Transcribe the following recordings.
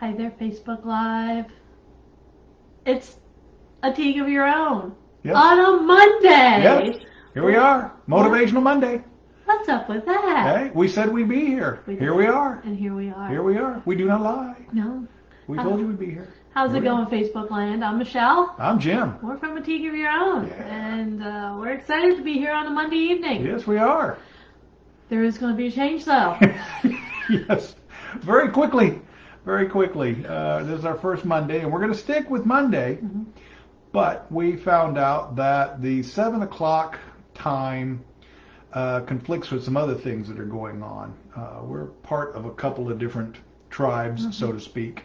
Hi there, Facebook Live. It's a Teague of Your Own Yes. on a Monday. Yes. Here we are. Motivational Monday. What's up with that? Hey, we said we'd be here. Here we are. And here we are. Here we are. We do not lie. No. We told you we'd be here. How's Here it we going, are. Facebook land? I'm Michelle. I'm Jim. We're from a Teague of Your Own. Yeah. And we're excited to be here on a Monday evening. Yes, we are. There is going to be a change, though. Yes. Very quickly. Very quickly. This is our first Monday, and we're going to stick with Monday. Mm-hmm. But we found out that the 7 o'clock time conflicts with some other things that are going on. We're part of a couple of different tribes, Mm-hmm. so to speak,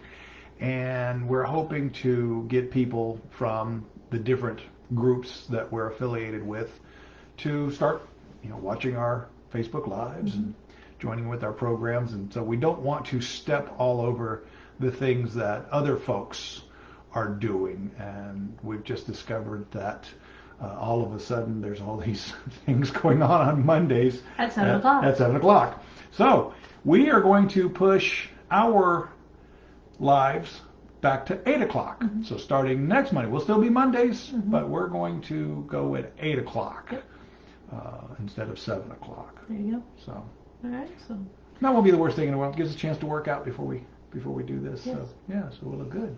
and we're hoping to get people from the different groups that we're affiliated with to start, watching our Facebook Lives Mm-hmm. and joining with our programs. And so we don't want to step all over the things that other folks are doing. And we've just discovered that all of a sudden there's all these things going on Mondays At 7 o'clock. At 7 o'clock. So we are going to push our lives back to 8 o'clock. Mm-hmm. So starting next Monday, we'll still be Mondays, Mm-hmm. but we're going to go at 8 o'clock Yep. instead of 7 o'clock. There you go. So All right. So that won't be the worst thing in the world. It gives us a chance to work out before we do this. Yes. So yeah, so we'll look good.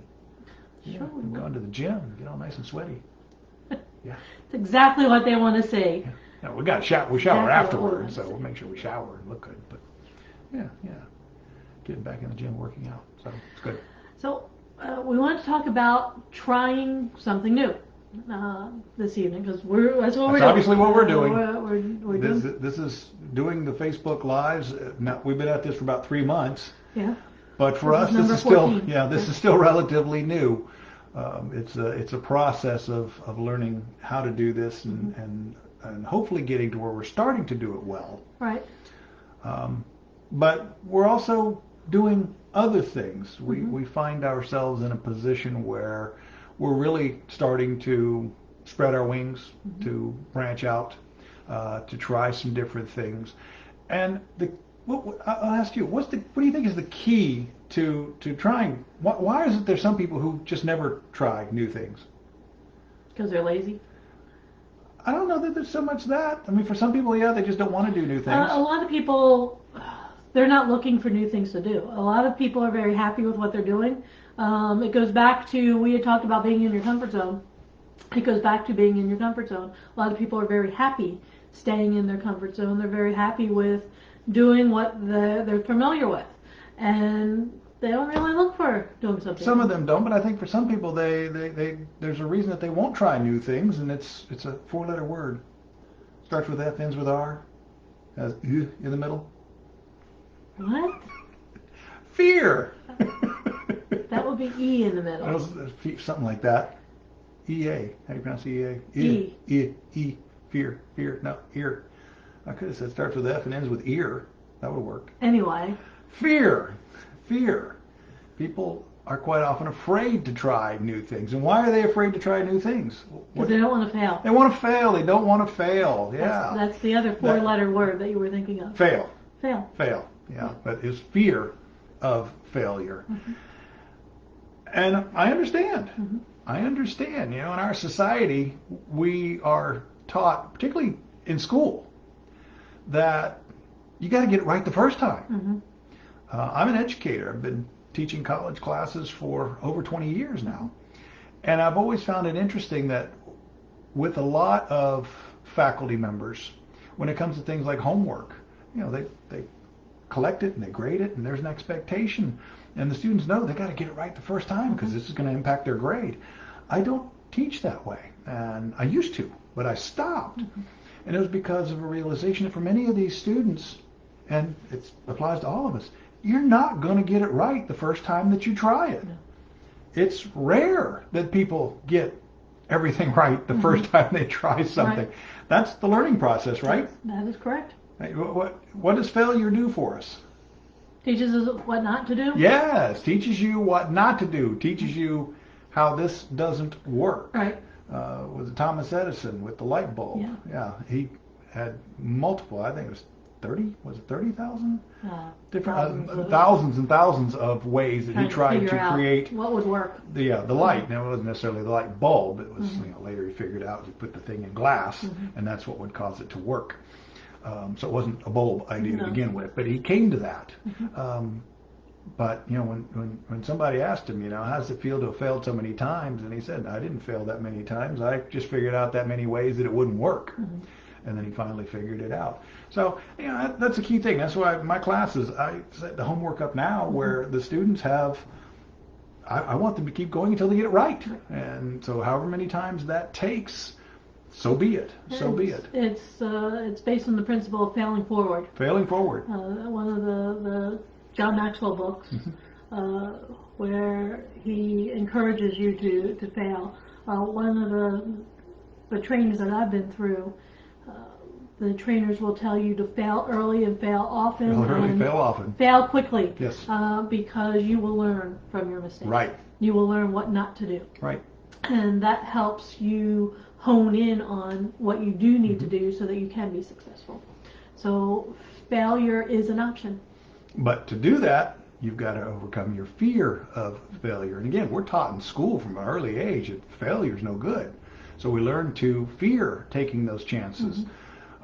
Yeah, Sure we we'll will. go into the gym and get all nice and sweaty. Yeah. it's exactly what they want to see. No, we got to shower. We shower Exactly what we afterwards, so want to we'll make sure we shower and look good. But yeah, getting back in the gym, working out, so it's good. So we want to talk about trying something new this evening because that's what we're doing. Obviously what we're doing. We're doing. This is doing the Facebook Lives. Now, we've been at this for about 3 months, Yeah. but for This us, is this number is still 14. this is still relatively new. It's a process of learning how to do this and hopefully getting to where we're starting to do it well. Right. But we're also doing other things. We find ourselves in a position where we're really starting to spread our wings, to branch out, to try some different things. And I'll ask you, what do you think is the key to trying? Why is it there's some people who just never try new things? Because they're lazy. I don't know that there's so much that. I mean, for some people, yeah, they just don't want to do new things. A lot of people, they're not looking for new things to do. A lot of people are very happy with what they're doing. It goes back to, we had talked about being in your comfort zone. It goes back to being in your comfort zone. A lot of people are very happy staying in their comfort zone. They're very happy with doing what they're familiar with. And they don't really look for doing something. Some of them don't, but I think for some people, they there's a reason that they won't try new things, and it's a 4-letter word. Starts with F, ends with R, has U in the middle. What? Fear. That would be E in the middle. Something like that. EA. How do you pronounce EA? E. Fear. No, ear. I could have said starts with F and ends with ear. That would work. Anyway. Fear. People are quite often afraid to try new things. And why are they afraid to try new things? Because they don't want to fail. They want to fail. They don't want to fail. Yeah. That's the other 4-letter word that you were thinking of. Fail. Fail. Yeah. But it's fear of failure. Mm-hmm. And I understand. Mm-hmm. I understand. In our society, we are taught, particularly in school, that you got to get it right the first time. Mm-hmm. I'm an educator. I've been teaching college classes for over 20 years now. And I've always found it interesting that with a lot of faculty members, when it comes to things like homework, they collect it and they grade it and there's an expectation. And the students know they got to get it right the first time because this is going to impact their grade. I don't teach that way. And I used to, but I stopped. Mm-hmm. And it was because of a realization that for many of these students, and it applies to all of us, you're not going to get it right the first time that you try it. No. It's rare that people get everything right the first time they try something. Right. That's the learning process, right? That is correct. What does failure do for us? Teaches us what not to do. Yes, teaches you what not to do, teaches you how this doesn't work. Right. Was Thomas Edison with the light bulb? Yeah. He had multiple, I think it was 30,000? Thousands Different, of- thousands and thousands of ways that he tried figure to out create what would work. the light. Now, it wasn't necessarily the light bulb. It was, later he figured out he put the thing in glass, and that's what would cause it to work. So it wasn't a bulb idea to No. begin with, but he came to that. But when somebody asked him, how does it feel to have failed so many times, and he said, I didn't fail that many times. I just figured out that many ways that it wouldn't work. And then he finally figured it out. So, that's a key thing. That's why my classes, I set the homework up now where the students have, I want them to keep going until they get it right. And so however many times that takes, so be it. So be it. It's based on the principle of failing forward. Failing forward. One of the John Maxwell books, where he encourages you to fail. One of the trainings that I've been through, the trainers will tell you to fail early and fail often. Fail often. Fail quickly. Yes. Because you will learn from your mistakes. Right. You will learn what not to do. Right. And that helps you hone in on what you do need to do so that you can be successful. So failure is an option. But to do that, you've got to overcome your fear of failure. And again, we're taught in school from an early age that failure is no good. So we learn to fear taking those chances.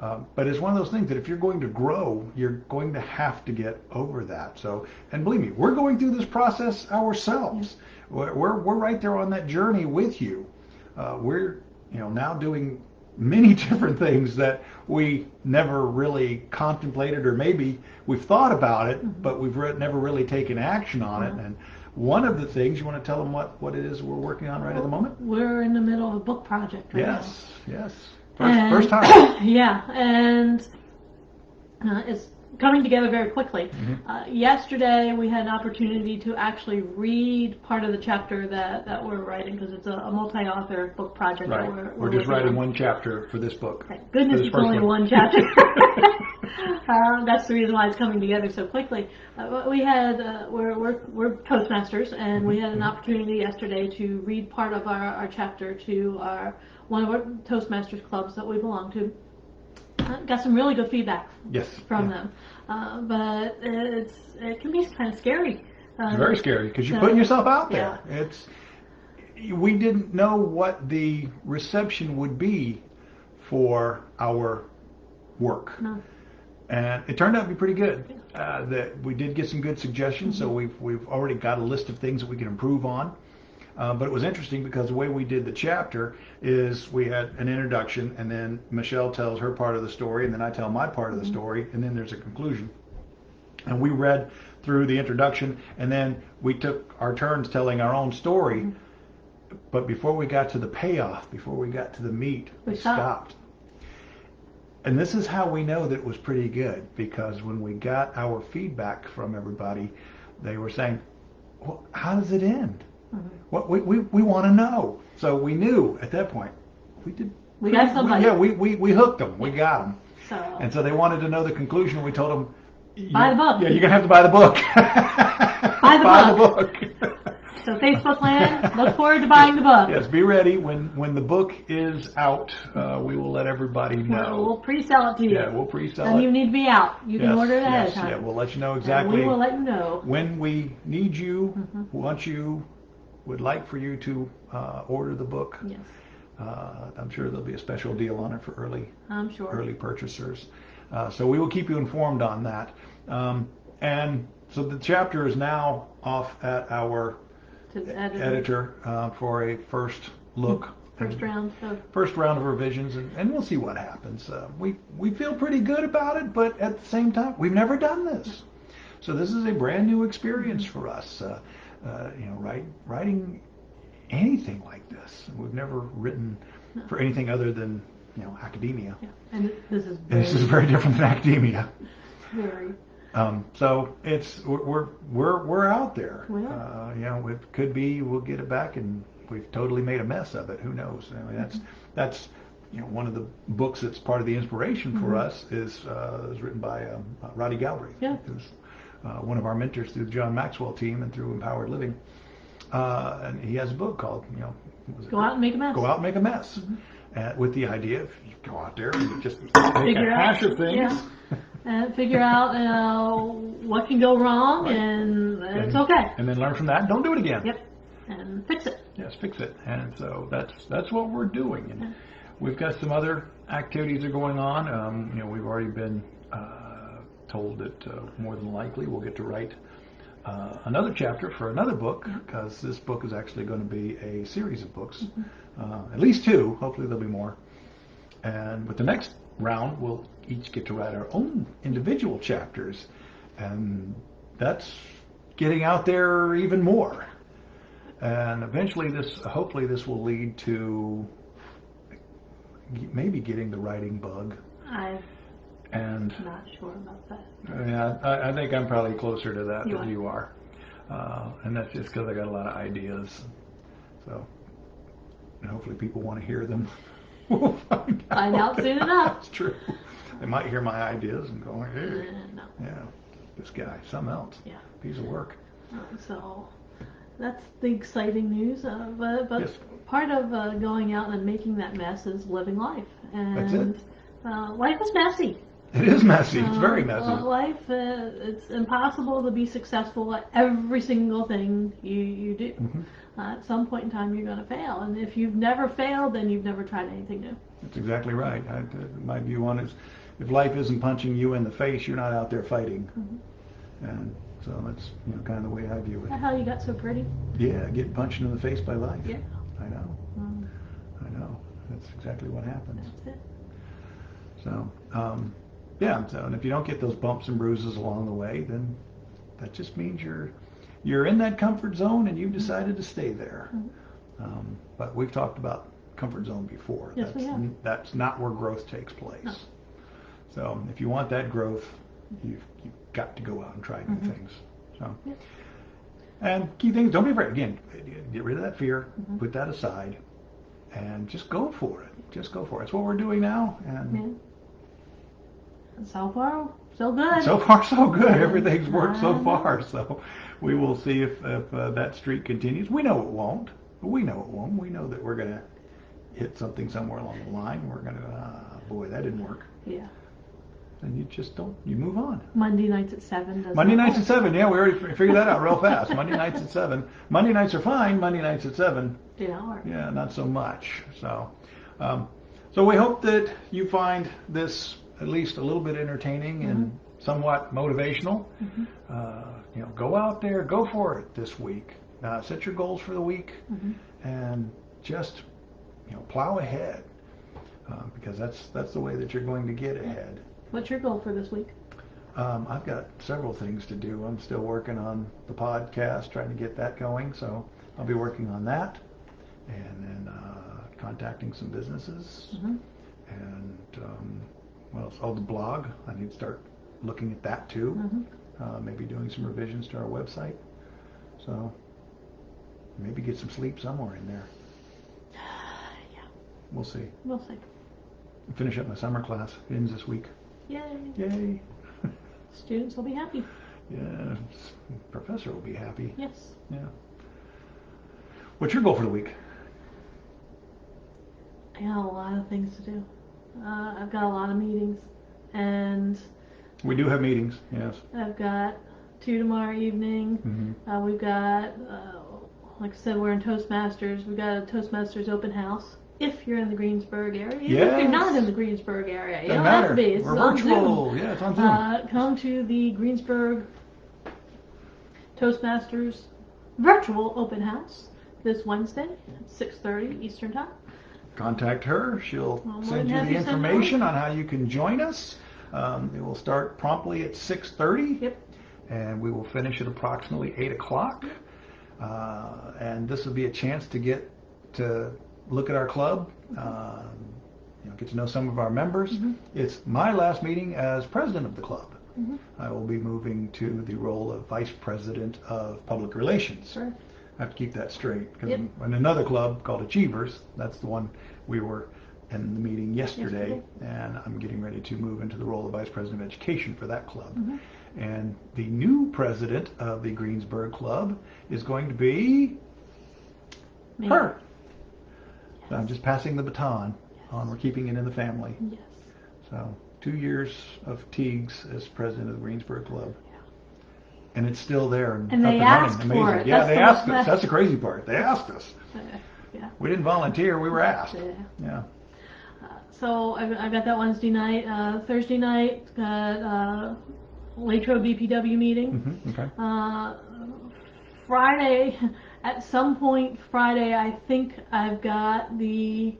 But it's one of those things that if you're going to grow, you're going to have to get over that. So, and believe me, we're going through this process ourselves. We're right there on that journey with you. We're now doing many different things that we never really contemplated, or maybe we've thought about it, but we've never really taken action on it. And one of the things, you want to tell them what it is we're working on right at the moment? We're in the middle of a book project right now. Yes. First time. Yeah, and it's coming together very quickly. Yesterday we had an opportunity to actually read part of the chapter that we're writing, because it's a multi-author book project. Right. That We're just writing on. one chapter for this book. Thank goodness it's only one chapter. That's the reason why it's coming together so quickly. We had we're Toastmasters, and we had an opportunity yesterday to read part of our chapter to one of our Toastmasters clubs that we belong to. Got some really good feedback from them, but it can be kind of scary. It's very scary because you're putting yourself out there. We didn't know what the reception would be for our work. No. And it turned out to be pretty good. That we did get some good suggestions, so we've already got a list of things that we can improve on. But it was interesting because the way we did the chapter is we had an introduction, and then Michelle tells her part of the story, and then I tell my part of the story, and then there's a conclusion. And we read through the introduction, and then we took our turns telling our own story. But before we got to the payoff, before we got to the meat, we stopped. And this is how we know that it was pretty good, because when we got our feedback from everybody, they were saying, well, how does it end? What we want to know. So we knew at that point we got somebody. We hooked them. We got them. So, and so they wanted to know the conclusion. We told them, buy the book. Yeah, you're gonna have to buy the book. Buy the book. So Facebook land, look forward to buying the book. Yes, be ready when the book is out. We will let everybody know. We'll pre-sell it to you. Yeah, we'll pre-sell it. And you need to be out. You can order it ahead of time. Yeah, we'll let you know exactly. And we will let you know when we need you. Once you would like for you to order the book. Yes. I'm sure there'll be a special deal on it for early purchasers. So we will keep you informed on that. And so the chapter is now off at our editor for a first look. First round of revisions, and we'll see what happens. We feel pretty good about it, but at the same time, we've never done this. So this is a brand new experience for us. Writing anything like this. We've never written for anything other than academia. Yeah. And this is very different than academia. Very. So we're out there. We are. It could be we'll get it back and we've totally made a mess of it. Who knows? I mean, that's one of the books that's part of the inspiration for us is written by Roddy Galbraith, who's one of our mentors through the John Maxwell team and through Empowered Living. And he has a book called, Go Out and Make a Mess. Go Out and Make a Mess. With the idea of you go out there and you just make a hash of things. and figure out what can go wrong, Right. and it's okay. And then learn from that and don't do it again. Yep, and fix it. Yes, fix it. And so that's what we're doing. And we've got some other activities that are going on. We've already been told that more than likely we'll get to write another chapter for another book, because this book is actually going to be a series of books, at least 2. Hopefully there'll be more. And with the next round, we'll each get to write our own individual chapters, and that's getting out there even more. And eventually, hopefully, this will lead to maybe getting the writing bug. I'm And not sure about that. yeah, I think I'm probably closer to that than you are. are. And that's just because I got a lot of ideas. So, and hopefully people want to hear them. We'll Find out soon enough. That's true. They might hear my ideas and go, hey, No. yeah, this guy, something else. Yeah. Piece of work. So that's the exciting news. But Yes. part of going out and making that mess is living life. And That's it. Life is messy. It is messy. It's very messy. Life, it's impossible to be successful at every single thing you do. Mhm. At some point in time, you're going to fail. And if you've never failed, then you've never tried anything new. That's exactly right. My view on it is, if life isn't punching you in the face, you're not out there fighting. And so that's kind of the way I view Is it. that how you got so pretty? Yeah, getting punched in the face by life. Yeah. I know. I know. That's exactly what happens. That's it. So, yeah. So, and if you don't get those bumps and bruises along the way, then that just means you're in that comfort zone and you've decided to stay there. But we've talked about comfort zone before. Yes, we have. That's not where growth takes place. No. So, if you want that growth, you've got to go out and try new things. So, and key things, don't be afraid. Again, get rid of that fear, put that aside, and just go for it. Just go for it. That's what we're doing now. And Yeah. And so far, so good. so far, so good. Everything's worked so far. So we will see if that streak continues. We know it won't. We know it won't. We know that we're going to hit something somewhere along the line. We're going to, boy, that didn't work. Yeah. And you just don't, you move on. Monday nights at 7. Monday nights at 7. Yeah, we already figured that out real fast. Monday nights at 7. Monday nights are fine. Monday nights at 7. Yeah, not so much. So, so we hope that you find this at least a little bit entertaining and somewhat motivational. Go out there, go for it this week. Set your goals for the week, and just plow ahead, because that's the way that you're going to get ahead. What's your goal for this week? I've got several things to do. I'm still working on the podcast, trying to get that going. So I'll be working on that, and then contacting some businesses, and what else? Oh, the blog. I need to start looking at that too. Maybe doing some revisions to our website. So maybe get some sleep somewhere in there. Yeah. We'll see. We'll see. Finish up my summer class. Ends this week. Yay. Yay. Students will be happy. Yeah. Professor will be happy. Yes. Yeah. What's your goal for the week? I got a lot of things to do. I've got a lot of meetings, and We do have meetings. Yes. I've got 2 tomorrow evening. We've got, like I said, we're in Toastmasters. We've got a Toastmasters open house. If you're in the Greensburg area, even if you're not in the Greensburg area, you Doesn't don't have matter. to be. It's We're on virtual. Zoom. Yeah, it's on Zoom. Come to the Greensburg Toastmasters virtual open house this Wednesday at 6:30 Eastern Time. Contact her. She'll Well, send you have the you send information on how you can join us. It will start promptly at 6:30. Yep. And we will finish at approximately 8 o'clock. And this will be a chance to get to look at our club, get to know some of our members. It's my last meeting as president of the club. I will be moving to the role of vice president of public relations. Sure. I have to keep that straight, because Yep. in another club called Achievers, that's the one we were in the meeting yesterday, and I'm getting ready to move into the role of vice president of education for that club. And the new president of the Greensburg Club is going to be Me. her. So I'm just passing the baton on. We're keeping it in the family. Yes. So 2 years of Teagues as president of the Greensburg Club. And it's still there and And up they and running. asked Amazing. for it. Yeah, That's they the asked most- us. That's the crazy part. They asked us. Yeah. We didn't volunteer. We were asked. Yeah. So I got that Wednesday night. Thursday night, got Latrobe DPW meeting. Okay. Friday, at some point Friday, I think I've got the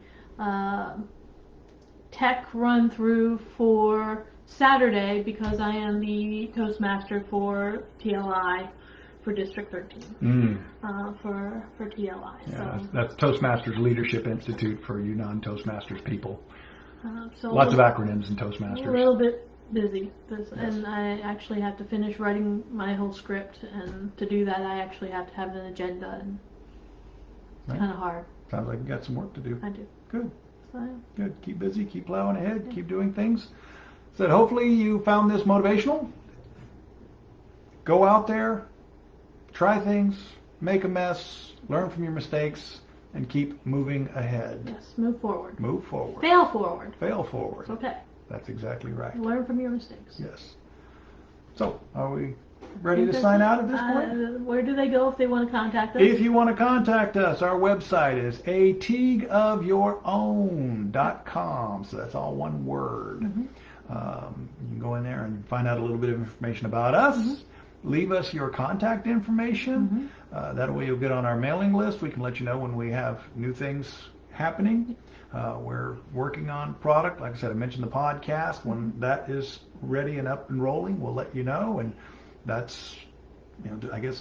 tech run through for Saturday because I am the Toastmaster for TLI for District 13 for TLI. Yeah, So, that's Toastmasters Leadership Institute for you non-Toastmasters people. so Lots of acronyms in a Toastmasters. little bit busy, Yes. and I actually have to finish writing my whole script, and to do that I actually have to have an agenda, and it's Right. kind of hard. Sounds like you got some work to do. I do. Good. So, Good. Keep busy. Keep plowing ahead. Keep doing things. So hopefully you found this motivational. Go out there, try things, make a mess, learn from your mistakes, and keep moving ahead. yes, move forward. Move forward. Fail forward. Fail forward. It's okay. That's exactly right. Learn from your mistakes. Yes. So, are we ready to sign out at this point? Where do they go if they want to contact us? If you want to contact us, our website is ateagueofyourown.com. So that's all one word. You can go in there and find out a little bit of information about us. Leave us your contact information. That way you'll get on our mailing list. We can let you know when we have new things happening. We're working on product. Like I said, I mentioned the podcast. When that is ready and up and rolling, we'll let you know. And that's, I guess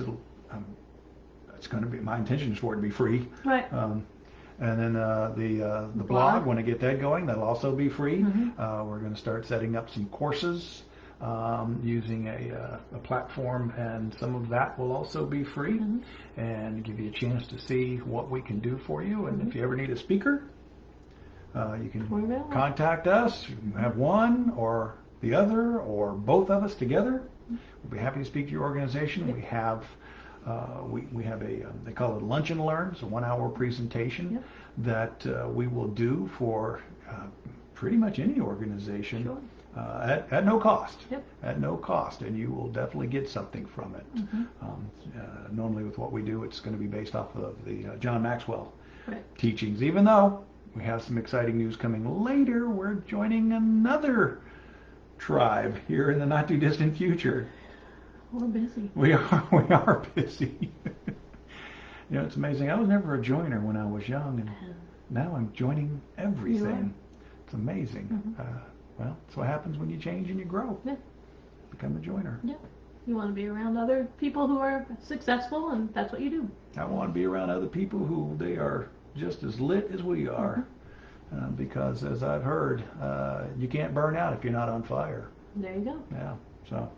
it's going to be, my intention is for it to be free. Right. And then the blog, when I get that going, that'll also be free. We're going to start setting up some courses using a platform, and some of that will also be free and give you a chance to see what we can do for you. And if you ever need a speaker, you can contact us. You can have one or the other or both of us together. We'll be happy to speak to your organization. We have we have they call it Lunch and Learn. It's a 1-hour presentation that we will do for pretty much any organization. Sure. At no cost. Yep. At no cost, and you will definitely get something from it. Normally with what we do, it's going to be based off of the John Maxwell teachings. Even though we have some exciting news coming later, we're joining another tribe here in the not too distant future. We're busy. We are busy. It's amazing. I was never a joiner when I was young, and now I'm joining everything. It's amazing. Well, that's what happens when you change and you grow. Yeah. Become a joiner. Yeah. You want to be around other people who are successful, and that's what you do. I want to be around other people who they are just as lit as we are. Because as I've heard, you can't burn out if you're not on fire. There you go. Yeah. So,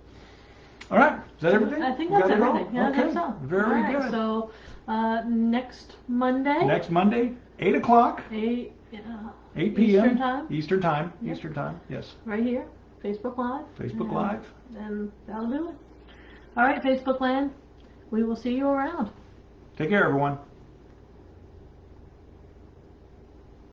all right. Is that everything? I think that's everything. Yeah, okay. I think so. Very All right, good. So next Monday. Next Monday, 8 o'clock. 8 p.m. Eastern time. Eastern time. Yep. Eastern time. Yes. Right here. Facebook Live. Facebook Live. And that'll do it. All right, Facebook land. We will see you around. Take care, everyone.